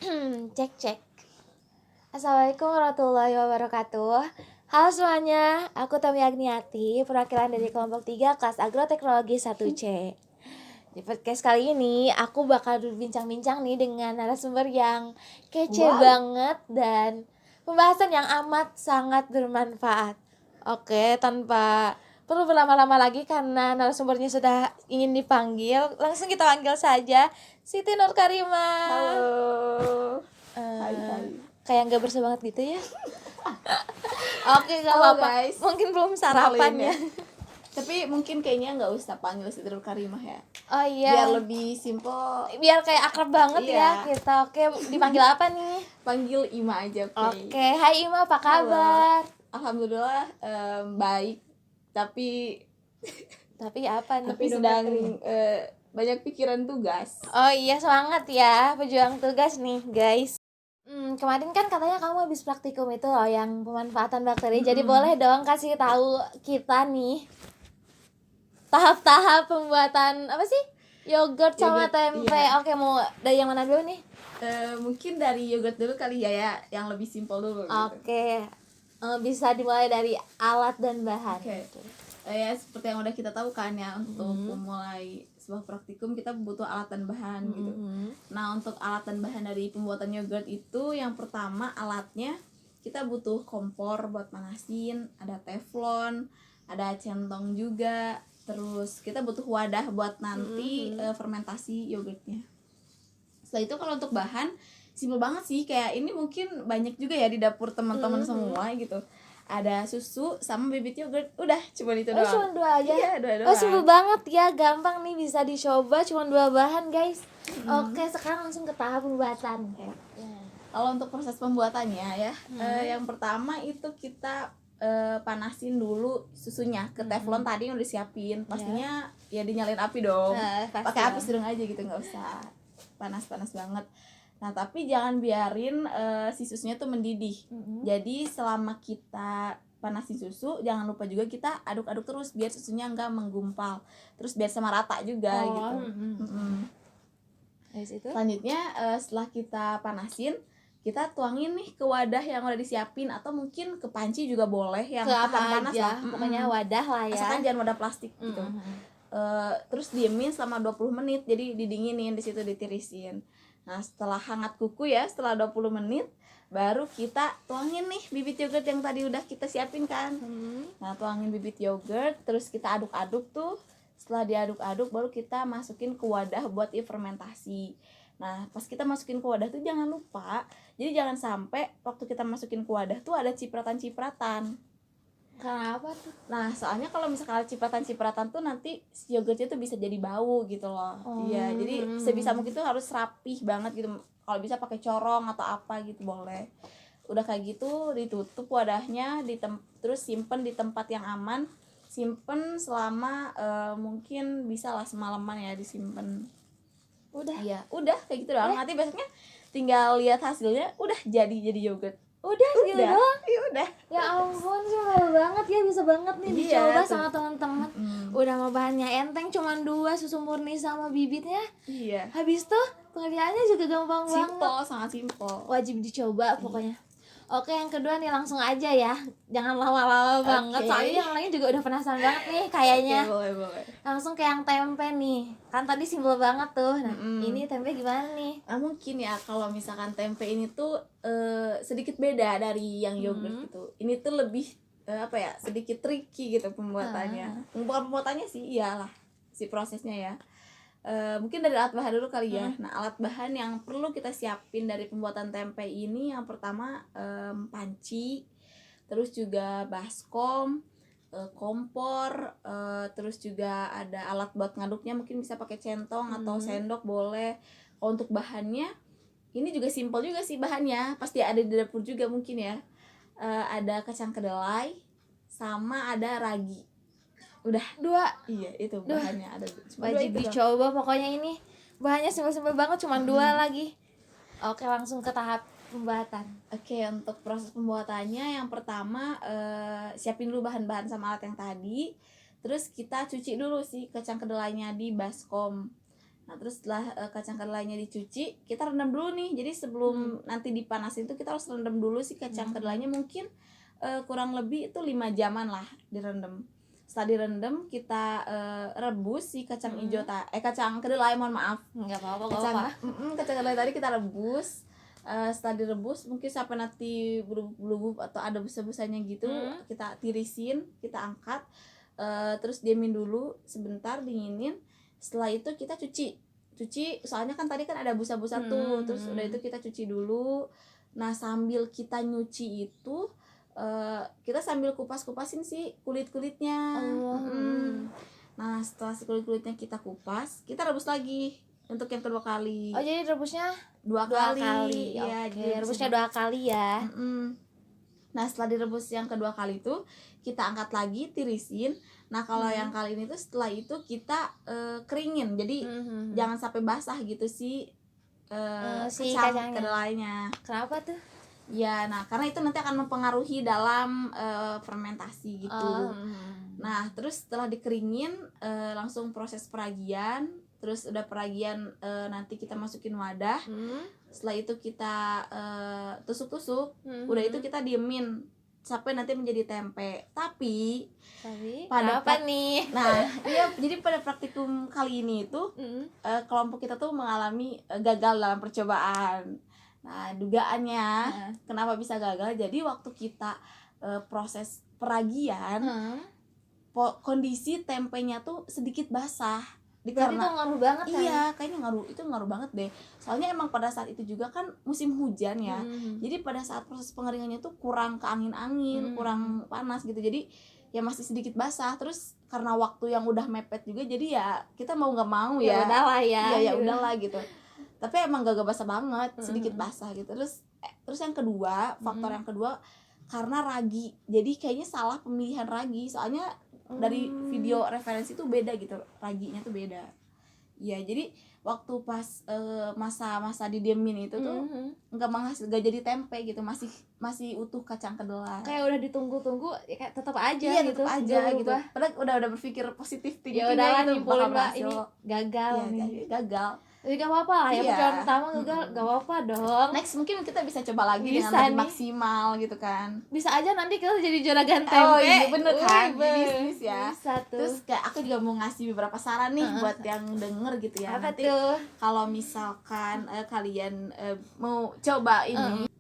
Cek cek. Assalamualaikum warahmatullahi wabarakatuh. Halo semuanya, aku Tami Agniati, perwakilan dari kelompok 3 kelas Agroteknologi 1C. Di podcast kali ini aku bakal berbincang-bincang nih dengan narasumber yang kece banget dan pembahasan yang amat sangat bermanfaat. Oke, tanpa perlu berlama-lama lagi karena narasumbernya sudah ingin dipanggil, langsung kita panggil saja Siti Nur Karimah. Halo. Hai. Kayak nggak bersih banget gitu ya. Oke, nggak Halo, apa-apa. guys. Mungkin belum sarapan ya. Tapi mungkin kayaknya nggak usah panggil Siti Nur Karimah ya. Oh iya. Biar lebih simple. Biar kayak akrab banget ya kita. Oke, dipanggil apa nih? Panggil Ima aja. Oke, hai Ima, apa kabar? Alhamdulillah baik. Tapi apa nih? tapi sedang banyak pikiran tugas. Oh iya, semangat ya pejuang tugas nih guys. Kemarin kan katanya kamu habis praktikum itu loh yang pemanfaatan bakteri. Jadi boleh dong kasih tahu kita nih tahap-tahap pembuatan apa sih? Yogurt sama tempe. Iya. Oke, mau dari yang mana dulu nih? Mungkin dari yogurt dulu kali ya, yang lebih simpel dulu. Oke. Bisa dimulai dari alat dan bahan. Oke. Ya seperti yang udah kita tahu kan ya, untuk memulai sebuah praktikum kita butuh alat dan bahan gitu. Nah, untuk alat dan bahan dari pembuatan yogurt itu, yang pertama alatnya kita butuh kompor buat manasin, ada teflon, ada centong juga. Terus kita butuh wadah buat nanti fermentasi yogurtnya. Setelah itu kalau untuk bahan simpel banget sih, kayak ini mungkin banyak juga ya di dapur teman-teman semua gitu. Ada susu sama bibit yogurt, udah cuma itu doang. Cuma 2 aja? Iya, 2 doang. Simpel banget ya, gampang nih, bisa dicoba, cuma 2 bahan guys. Oke, sekarang langsung ke tahap pembuatan. Kalau untuk proses pembuatannya ya, yang pertama itu kita panasin dulu susunya ke teflon tadi yang udah siapin. Pastinya ya dinyalain api dong. Pakai api sedang aja gitu, nggak usah panas-panas banget. Nah, tapi jangan biarin si susunya tuh mendidih. Jadi selama kita panasin susu, jangan lupa juga kita aduk-aduk terus biar susunya nggak menggumpal. Terus biar sama rata juga gitu. Selanjutnya setelah kita panasin, kita tuangin nih ke wadah yang udah disiapin, atau mungkin ke panci juga boleh yang tahan panas lah. Pokoknya wadah lah ya. Asalkan jangan wadah plastik gitu. Terus diemin selama 20 menit, jadi didinginin, di situ ditirisin. Nah, setelah hangat kuku ya, setelah 20 menit baru kita tuangin nih bibit yogurt yang tadi udah kita siapin kan. Nah, tuangin bibit yogurt, terus kita aduk-aduk tuh. Setelah diaduk-aduk baru kita masukin ke wadah buat fermentasi. Nah, pas kita masukin ke wadah tuh jangan lupa, jadi jangan sampai waktu kita masukin ke wadah tuh ada cipratan-cipratan. Kenapa tuh? Nah, soalnya kalau misalkan ada cipratan-cipratan tuh nanti yogurtnya tuh bisa jadi bau gitu loh. Iya, jadi sebisa mungkin tuh harus rapih banget gitu. Kalau bisa pakai corong atau apa gitu boleh. Udah kayak gitu ditutup wadahnya, terus simpen di tempat yang aman. Simpen selama mungkin bisa lah semalaman ya disimpan. Udah kayak gitu doang. Nanti besoknya tinggal lihat hasilnya, udah jadi yogurt. Udah gitu doang? Iya, udah. Ya ampun, simpel banget ya, bisa banget nih dicoba sama teman-teman. Udah mau bahannya enteng, cuma 2, susu murni sama bibitnya. Iya. Habis tuh pengerjaannya juga gampang banget. Simple, sangat simple. Wajib dicoba pokoknya. Oke, yang kedua nih langsung aja ya. Jangan lama-lama banget, soalnya yang lain juga udah penasaran banget nih kayaknya. Boleh. Langsung ke yang tempe nih. Kan tadi simpel banget tuh. Nah, ini tempe gimana nih? Nah, mungkin ya kalau misalkan tempe ini tuh sedikit beda dari yang yogurt gitu. Ini tuh lebih sedikit tricky gitu pembuatannya. Bukan pembuatannya sih, iyalah si prosesnya ya. Mungkin dari alat bahan dulu kali ya. Nah, alat bahan yang perlu kita siapin dari pembuatan tempe ini, yang pertama panci, terus juga baskom, kompor, terus juga ada alat buat ngaduknya, mungkin bisa pakai centong atau sendok boleh. Kalau untuk bahannya ini juga simpel juga sih bahannya, pasti ada di dapur juga mungkin ya. Ada kacang kedelai sama ada ragi. Udah 2. Iya, itu bahannya ada. Wajib dicoba pokoknya ini. Bahannya simpel-simpel banget, cuma 2 lagi. Oke, langsung ke tahap pembuatan. Oke, untuk proses pembuatannya yang pertama siapin dulu bahan-bahan sama alat yang tadi. Terus kita cuci dulu sih kacang kedelainya di baskom. Nah terus setelah kacang kedelainya dicuci, kita rendam dulu nih. Jadi sebelum nanti dipanasin tuh kita harus rendam dulu si kacang kedelainya, mungkin kurang lebih itu 5 jaman lah direndam. Setelah direndam kita rebus si kacang hijau kacang kedelai, mohon maaf. Nggak apa-apa, Kacang kedelai tadi kita rebus. Setelah direbus mungkin sampai nanti berubah atau ada busa-busanya gitu, kita tirisin, kita angkat, terus diamin dulu sebentar, dinginin. Setelah itu kita cuci, soalnya kan tadi kan ada busa-busa tuh. Terus udah itu kita cuci dulu. Nah sambil kita nyuci itu kita sambil kupas-kupasin si kulit-kulitnya. Nah setelah si kulit-kulitnya kita kupas, kita rebus lagi untuk yang kedua kali. Oh jadi rebusnya dua kali. Ya, jadi rebusnya 2 kali ya. Nah setelah direbus yang kedua kali itu kita angkat lagi, tirisin. Nah kalau yang kali ini tuh setelah itu kita keringin, jadi jangan sampai basah gitu si kacang kedelainya. Kenapa tuh? Ya, nah karena itu nanti akan mempengaruhi dalam fermentasi gitu. Nah terus setelah dikeringin langsung proses peragian. Terus udah peragian nanti kita masukin wadah. Setelah itu kita tusuk-tusuk. Udah itu kita diemin sampai nanti menjadi tempe. Tapi pada apa nih? Nah, iya, jadi pada praktikum kali ini itu kelompok kita tuh mengalami gagal dalam percobaan. Nah, dugaannya kenapa bisa gagal? Jadi waktu kita proses peragian, kondisi tempenya tuh sedikit basah. Berarti itu ngaruh banget kan? Iya, kayaknya ngaruh banget deh. Soalnya emang pada saat itu juga kan musim hujan ya. Jadi pada saat proses pengeringannya tuh kurang ke angin-angin, kurang panas gitu. Jadi ya masih sedikit basah. Terus karena waktu yang udah mepet juga, jadi ya kita mau nggak mau ya. Udahlah ya. Iya, ya udahlah gitu. Tapi emang gak basah banget, sedikit basah gitu. Terus yang kedua, faktor yang kedua karena ragi. Jadi kayaknya salah pemilihan ragi. Soalnya dari video referensi tuh beda gitu, raginya tuh beda. Ya jadi waktu pas masa didiemin itu tuh nggak jadi tempe gitu, masih utuh kacang kedelai. Kayak udah ditunggu-tunggu ya kayak tetap aja iya, gitu. tetap aja gitu. Padahal udah berpikir positif thinking ya udah gitu, nyimpulin bakal ini berhasil. gagal Iya, nih. gagal. Tapi gak apa-apa lah ya, percobaan pertama gagal, gak apa-apa dong. Next mungkin kita bisa coba lagi Bisa dengan lebih nih. maksimal gitu kan. Bisa aja nanti kita jadi juragan tempe. Oh iya bener kan, bisnis ya. Bisa tuh. Terus kayak aku juga mau ngasih beberapa saran nih buat yang denger gitu ya. Apa Nanti tuh? kalau misalkan kalian mau coba ini,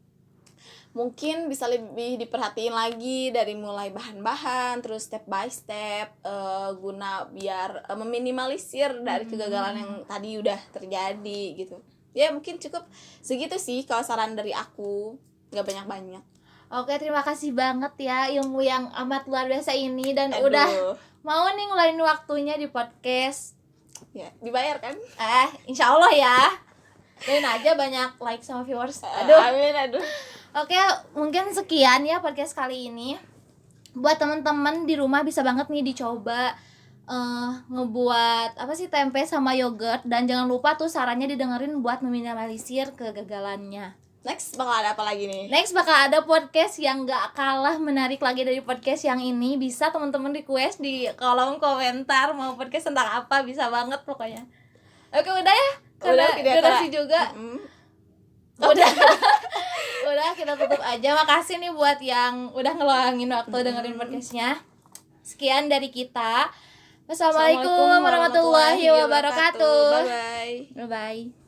mungkin bisa lebih diperhatiin lagi dari mulai bahan-bahan, terus step by step, guna biar meminimalisir dari kegagalan yang tadi udah terjadi gitu. Ya mungkin cukup segitu sih kalau saran dari aku, nggak banyak-banyak. Oke, terima kasih banget ya ilmu yang amat luar biasa ini. Dan Aduh. udah mau nih ngeluarin waktunya di podcast. Ya dibayar kan? Insya Allah ya. Doain aja banyak like sama viewers. Amin, aduh. Oke, mungkin sekian ya podcast kali ini. Buat teman-teman di rumah bisa banget nih dicoba ngebuat tempe sama yogurt. Dan jangan lupa tuh sarannya didengerin buat meminimalisir kegagalannya. Next bakal ada apa lagi nih? Next bakal ada podcast yang gak kalah menarik lagi dari podcast yang ini. Bisa teman-teman request di kolom komentar mau podcast tentang apa, bisa banget pokoknya. Oke, udah ya. Karena durasi juga. Udah kita tutup aja. Makasih nih buat yang udah ngeluangin waktu dengerin podcastnya. Sekian dari kita. Wassalamualaikum warahmatullahi wabarakatuh. Bye bye. Bye bye.